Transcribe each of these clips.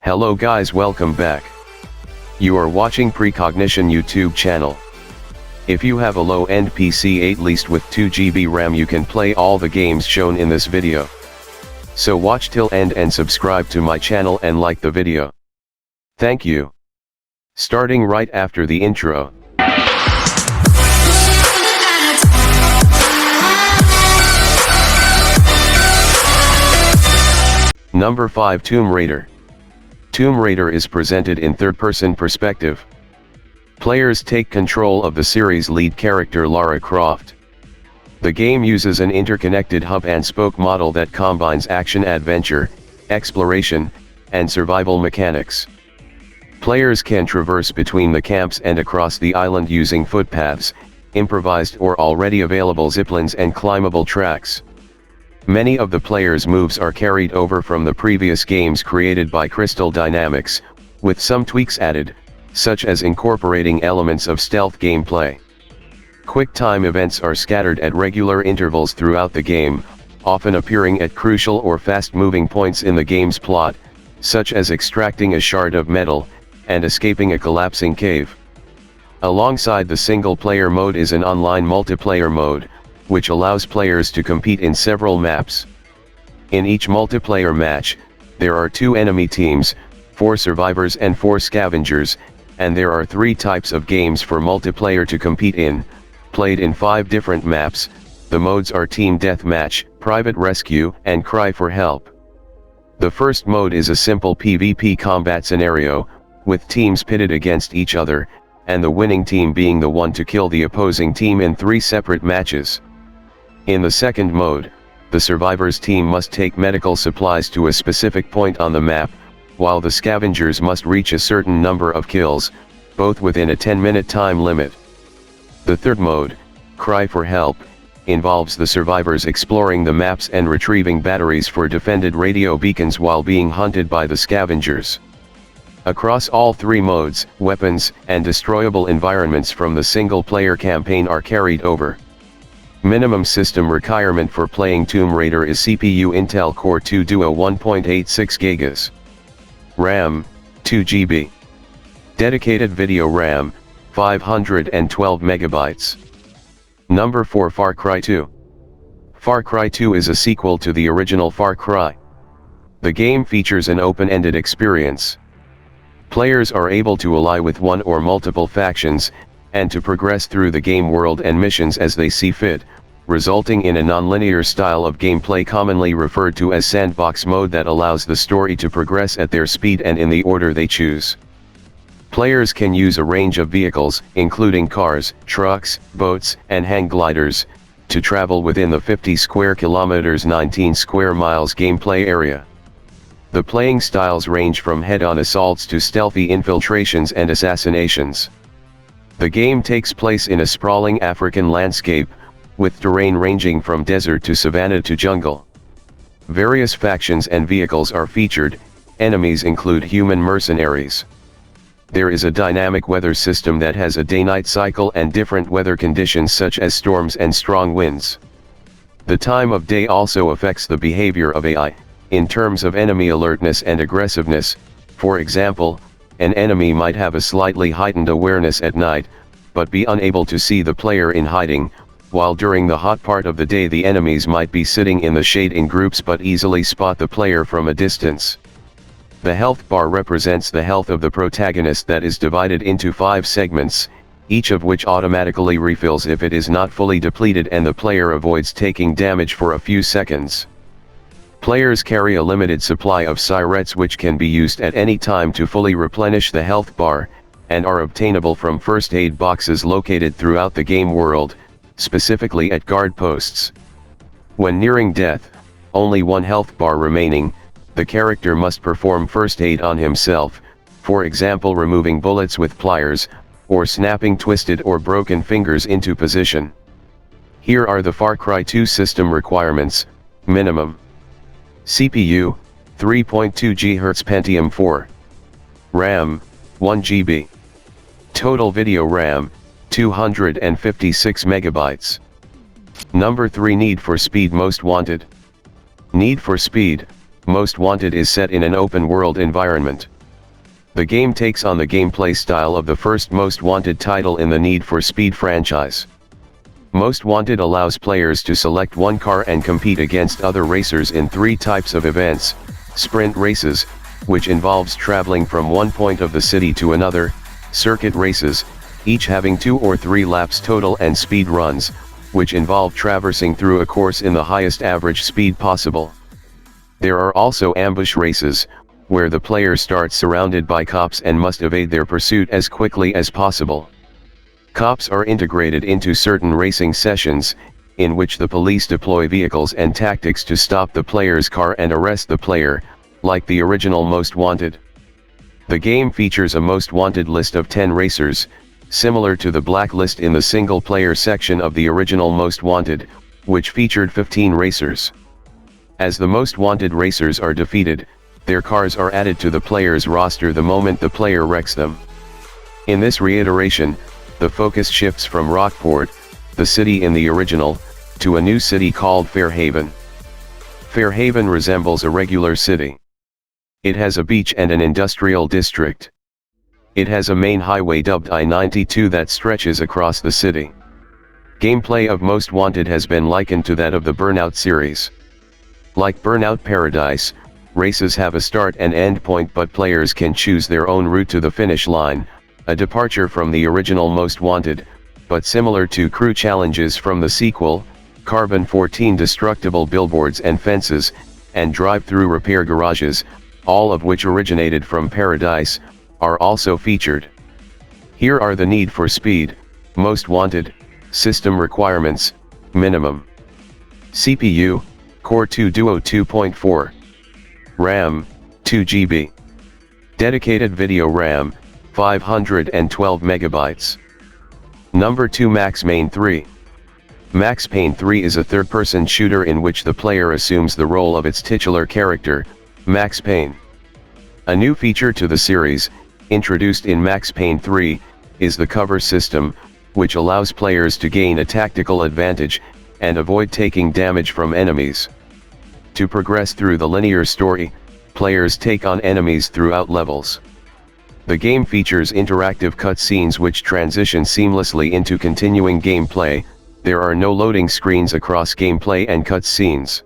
Hello guys, welcome back. You are watching Precognition YouTube channel. If you have a low-end PC at least with 2 GB RAM, you can play all the games shown in this video. So watch till end and subscribe to my channel and like the video. Thank you. Starting right after the intro. Number 5, Tomb Raider. Tomb Raider is presented in third-person perspective. Players take control of the series' lead character Lara Croft. The game uses an interconnected hub-and-spoke model that combines action-adventure, exploration, and survival mechanics. Players can traverse between the camps and across the island using footpaths, improvised or already available ziplines and climbable tracks. Many of the players' moves are carried over from the previous games created by Crystal Dynamics, with some tweaks added, such as incorporating elements of stealth gameplay. Quick time events are scattered at regular intervals throughout the game, often appearing at crucial or fast-moving points in the game's plot, such as extracting a shard of metal, and escaping a collapsing cave. Alongside the single-player mode is an online multiplayer mode, which allows players to compete in several maps. In each multiplayer match, there are 2 enemy teams, 4 survivors and 4 scavengers, and there are 3 types of games for multiplayer to compete in, played in 5 different maps. The modes are Team Deathmatch, Private Rescue, and Cry for Help. The first mode is a simple PvP combat scenario, with teams pitted against each other, and the winning team being the one to kill the opposing team in 3 separate matches. In the second mode, the survivors team must take medical supplies to a specific point on the map, while the scavengers must reach a certain number of kills, both within a 10-minute time limit. The third mode, Cry for Help, involves the survivors exploring the maps and retrieving batteries for defended radio beacons while being hunted by the scavengers. Across all 3 modes, weapons and destroyable environments from the single-player campaign are carried over. Minimum system requirement for playing Tomb Raider is CPU Intel Core 2 Duo 1.86 GB. RAM, 2 GB. Dedicated video RAM, 512 MB. Number 4, Far Cry 2. Far Cry 2 is a sequel to the original Far Cry. The game features an open-ended experience. Players are able to ally with one or multiple factions, and to progress through the game world and missions as they see fit, resulting in a non-linear style of gameplay commonly referred to as sandbox mode that allows the story to progress at their speed and in the order they choose. Players can use a range of vehicles, including cars, trucks, boats, and hang gliders, to travel within the 50 square kilometers 19 square miles gameplay area. The playing styles range from head-on assaults to stealthy infiltrations and assassinations. The game takes place in a sprawling African landscape, with terrain ranging from desert to savanna to jungle. Various factions and vehicles are featured. Enemies include human mercenaries. There is a dynamic weather system that has a day-night cycle and different weather conditions such as storms and strong winds. The time of day also affects the behavior of AI, in terms of enemy alertness and aggressiveness. For example, an enemy might have a slightly heightened awareness at night, but be unable to see the player in hiding, while during the hot part of the day the enemies might be sitting in the shade in groups but easily spot the player from a distance. The health bar represents the health of the protagonist that is divided into 5 segments, each of which automatically refills if it is not fully depleted and the player avoids taking damage for a few seconds. Players carry a limited supply of syrets which can be used at any time to fully replenish the health bar, and are obtainable from first aid boxes located throughout the game world, specifically at guard posts. When nearing death, only 1 health bar remaining, the character must perform first aid on himself, for example removing bullets with pliers, or snapping twisted or broken fingers into position. Here are the Far Cry 2 system requirements. Minimum CPU, 3.2 GHz Pentium 4. RAM, 1 GB. Total video RAM, 256 MB. Number 3, Need for Speed Most Wanted. Need for Speed, Most Wanted is set in an open-world environment. The game takes on the gameplay style of the first Most Wanted title in the Need for Speed franchise. Most Wanted allows players to select one car and compete against other racers in 3 types of events: sprint races, which involves traveling from one point of the city to another; circuit races, each having 2 or 3 laps total; and speed runs, which involve traversing through a course in the highest average speed possible. There are also ambush races, where the player starts surrounded by cops and must evade their pursuit as quickly as possible. Cops are integrated into certain racing sessions, in which the police deploy vehicles and tactics to stop the player's car and arrest the player, like the original Most Wanted. The game features a Most Wanted list of 10 racers, similar to the blacklist in the single-player section of the original Most Wanted, which featured 15 racers. As the Most Wanted racers are defeated, their cars are added to the player's roster the moment the player wrecks them. In this reiteration, the focus shifts from Rockport, the city in the original, to a new city called Fairhaven. Fairhaven resembles a regular city. It has a beach and an industrial district. It has a main highway dubbed I-92 that stretches across the city. Gameplay of Most Wanted has been likened to that of the Burnout series. Like Burnout Paradise, races have a start and end point, but players can choose their own route to the finish line, a departure from the original Most Wanted, but similar to crew challenges from the sequel, Carbon 14 destructible billboards and fences, and drive-through repair garages, all of which originated from Paradise, are also featured. Here are the Need for Speed, Most Wanted, system requirements: minimum CPU, Core 2 Duo 2.4, RAM, 2 GB, dedicated video RAM, 512 MB. Number 2, Max Payne 3. Max Payne 3 is a third-person shooter in which the player assumes the role of its titular character, Max Payne. A new feature to the series, introduced in Max Payne 3, is the cover system, which allows players to gain a tactical advantage, and avoid taking damage from enemies. To progress through the linear story, players take on enemies throughout levels. The game features interactive cutscenes which transition seamlessly into continuing gameplay. There are no loading screens across gameplay and cutscenes.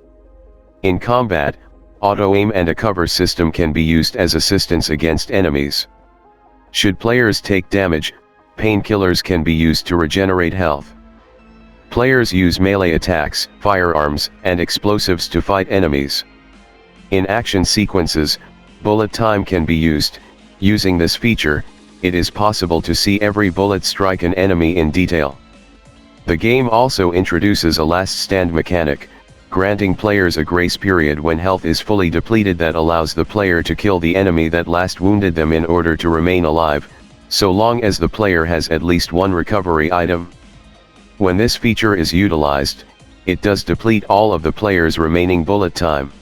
In combat, auto-aim and a cover system can be used as assistance against enemies. Should players take damage, painkillers can be used to regenerate health. Players use melee attacks, firearms, and explosives to fight enemies. In action sequences, bullet time can be used. Using this feature, it is possible to see every bullet strike an enemy in detail. The game also introduces a last stand mechanic, granting players a grace period when health is fully depleted that allows the player to kill the enemy that last wounded them in order to remain alive, so long as the player has at least one recovery item. When this feature is utilized, it does deplete all of the player's remaining bullet time.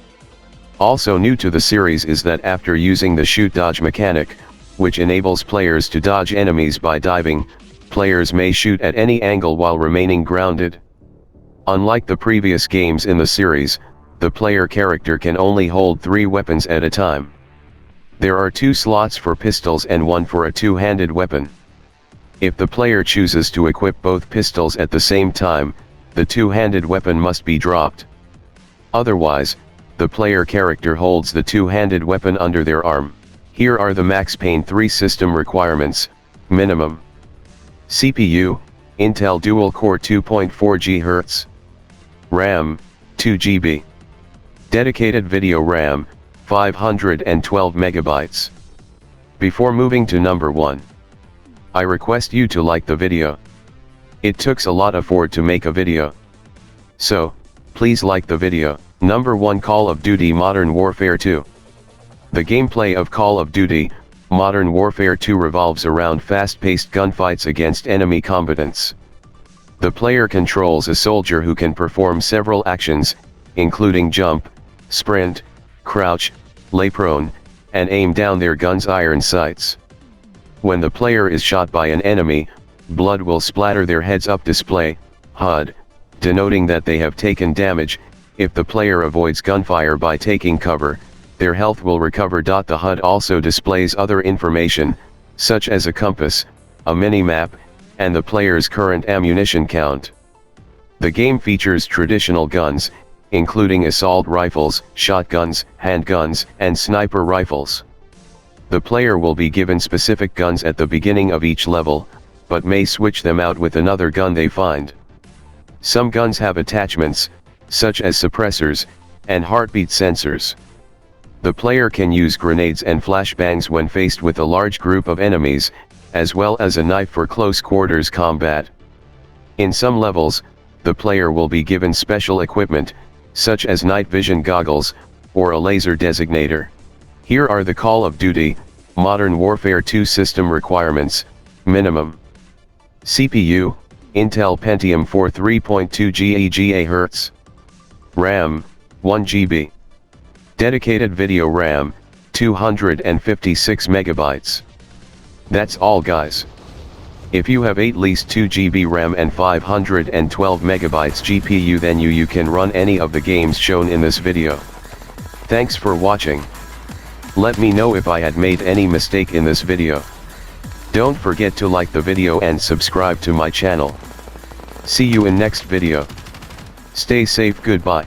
Also new to the series is that after using the shoot-dodge mechanic, which enables players to dodge enemies by diving, players may shoot at any angle while remaining grounded. Unlike the previous games in the series, the player character can only hold 3 weapons at a time. There are 2 slots for pistols and 1 for a 2-handed weapon. If the player chooses to equip both pistols at the same time, the 2-handed weapon must be dropped. Otherwise, the player character holds the 2-handed weapon under their arm. Here are the Max Payne 3 system requirements: minimum CPU, Intel dual-core 2.4 GHz, RAM, 2 GB, dedicated video RAM, 512 MB. Before moving to number 1, I request you to like the video. It took a lot of effort to make a video. So, please like the video. Number 1, Call of Duty Modern Warfare 2. The gameplay of Call of Duty Modern Warfare 2 revolves around fast-paced gunfights against enemy combatants. The player controls a soldier who can perform several actions, including jump, sprint, crouch, lay prone, and aim down their gun's iron sights. When the player is shot by an enemy, blood will splatter their heads-up display, HUD, denoting that they have taken damage. If the player avoids gunfire by taking cover, their health will recover. The HUD also displays other information, such as a compass, a mini-map, and the player's current ammunition count. The game features traditional guns, including assault rifles, shotguns, handguns, and sniper rifles. The player will be given specific guns at the beginning of each level, but may switch them out with another gun they find. Some guns have attachments, such as suppressors, and heartbeat sensors. The player can use grenades and flashbangs when faced with a large group of enemies, as well as a knife for close quarters combat. In some levels, the player will be given special equipment, such as night vision goggles, or a laser designator. Here are the Call of Duty Modern Warfare 2 system requirements. Minimum CPU, Intel Pentium 4 3.2 GHz. RAM, 1 GB. Dedicated video RAM, 256 megabytes. That's all guys. If you have at least 2 GB RAM and 512 megabytes GPU, then you can run any of the games shown in this video. Thanks for watching. Let me know if I had made any mistake in this video. Don't forget to like the video and subscribe to my channel. See you in next video. Stay safe, goodbye.